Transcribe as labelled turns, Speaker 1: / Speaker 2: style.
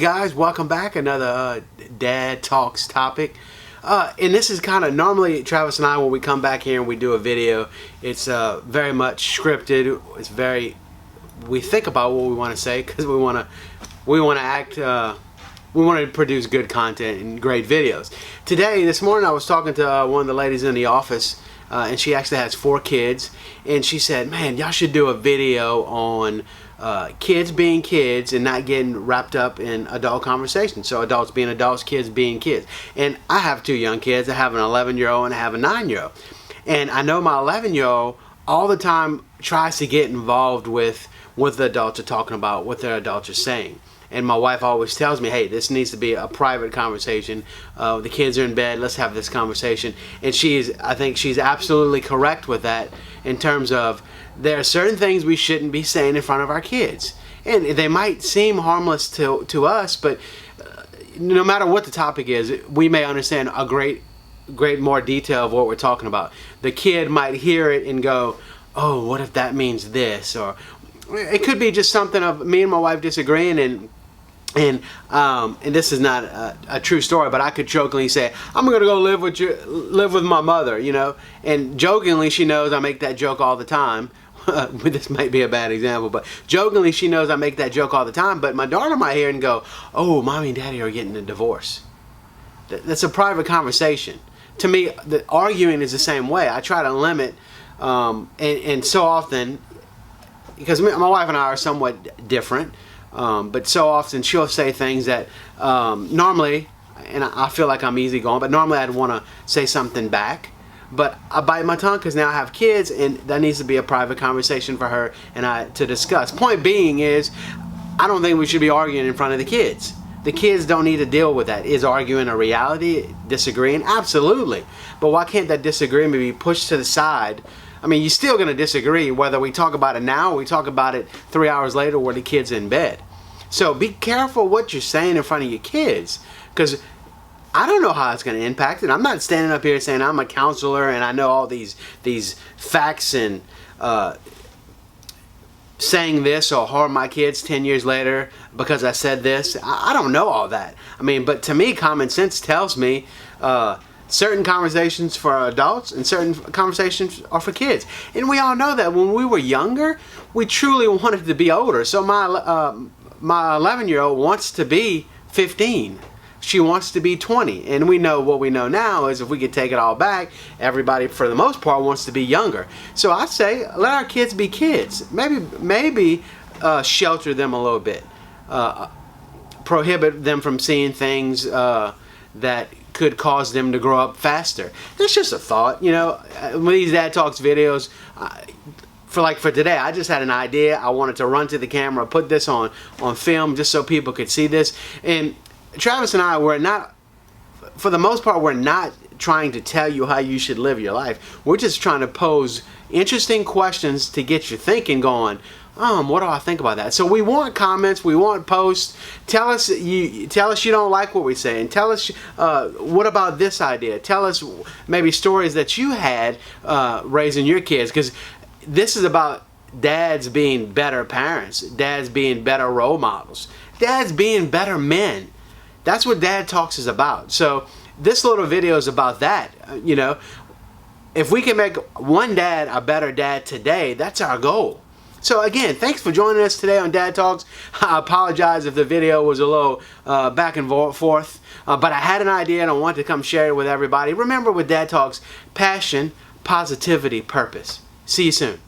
Speaker 1: guys, welcome back. Another Dad Talks topic. And this is kind of normally Travis and I, when we come back here and we do a video, it's very much scripted. It's very, we think about what we want to say because we want to act. We want to produce good content and great videos. This morning, I was talking to one of the ladies in the office, and she actually has 4 kids, and she said, "Man, y'all should do a video on kids being kids and not getting wrapped up in adult conversations. So adults being adults, kids being kids." And I have 2 young kids. I have an 11-year-old and I have a 9-year-old. And I know my 11-year-old all the time tries to get involved with what the adults are talking about, what their adults are saying. And my wife always tells me, "Hey, this needs to be a private conversation. The kids are in bed. Let's have this conversation." And I think she's absolutely correct with that, in terms of there are certain things we shouldn't be saying in front of our kids. And they might seem harmless to us, but no matter what the topic is, we may understand a great more detail of what we're talking about. The kid might hear it and go, "Oh, what if that means this?" Or it could be just something of me and my wife disagreeing, and this is not a true story, but I could jokingly say, "I'm gonna go live with my mother," you know, and jokingly she knows I make that joke all the time. This might be a bad example, but jokingly she knows I make that joke all the time. But my daughter might hear it and go, "Oh, mommy and daddy are getting a divorce." That's a private conversation. To me, the arguing is the same way. I try to limit, and so often, because my wife and I are somewhat different. But so often she'll say things that normally, and I feel like I'm easygoing, but normally I'd want to say something back. But I bite my tongue because now I have kids, and that needs to be a private conversation for her and I to discuss. Point being is, I don't think we should be arguing in front of the kids. The kids don't need to deal with that. Is arguing a reality? Disagreeing? Absolutely. But why can't that disagreement be pushed to the side? I mean, you're still going to disagree whether we talk about it now or we talk about it 3 hours later where the kid's in bed. So be careful what you're saying in front of your kids, because I don't know how it's going to impact it. I'm not standing up here saying I'm a counselor and I know all these facts and saying this will harm my kids 10 years later because I said this. I don't know all that. I mean, but to me, common sense tells me certain conversations for adults and certain conversations are for kids. And we all know that when we were younger, we truly wanted to be older. So my 11-year-old wants to be 15. She wants to be 20. And we know what we know now is, if we could take it all back, everybody for the most part wants to be younger. So I say, let our kids be kids. Maybe shelter them a little bit. Prohibit them from seeing things that could cause them to grow up faster. That's just a thought, you know. With these Dad Talks videos, for today, I just had an idea. I wanted to run to the camera, put this on film just so people could see this. And Travis and I were not, for the most part, we're not trying to tell you how you should live your life. We're just trying to pose interesting questions to get you thinking, going, what do I think about that? So we want comments, we want posts. Tell us you don't like what we say, and tell us what about this idea. Tell us maybe stories that you had raising your kids, because this is about dads being better parents, dads being better role models, dads being better men. That's what Dad Talks is about. So this little video is about that. You know, if we can make one dad a better dad today, that's our goal. So again, thanks for joining us today on Dad Talks. I apologize if the video was a little back and forth, but I had an idea and I wanted to come share it with everybody. Remember, with Dad Talks, passion, positivity, purpose. See you soon.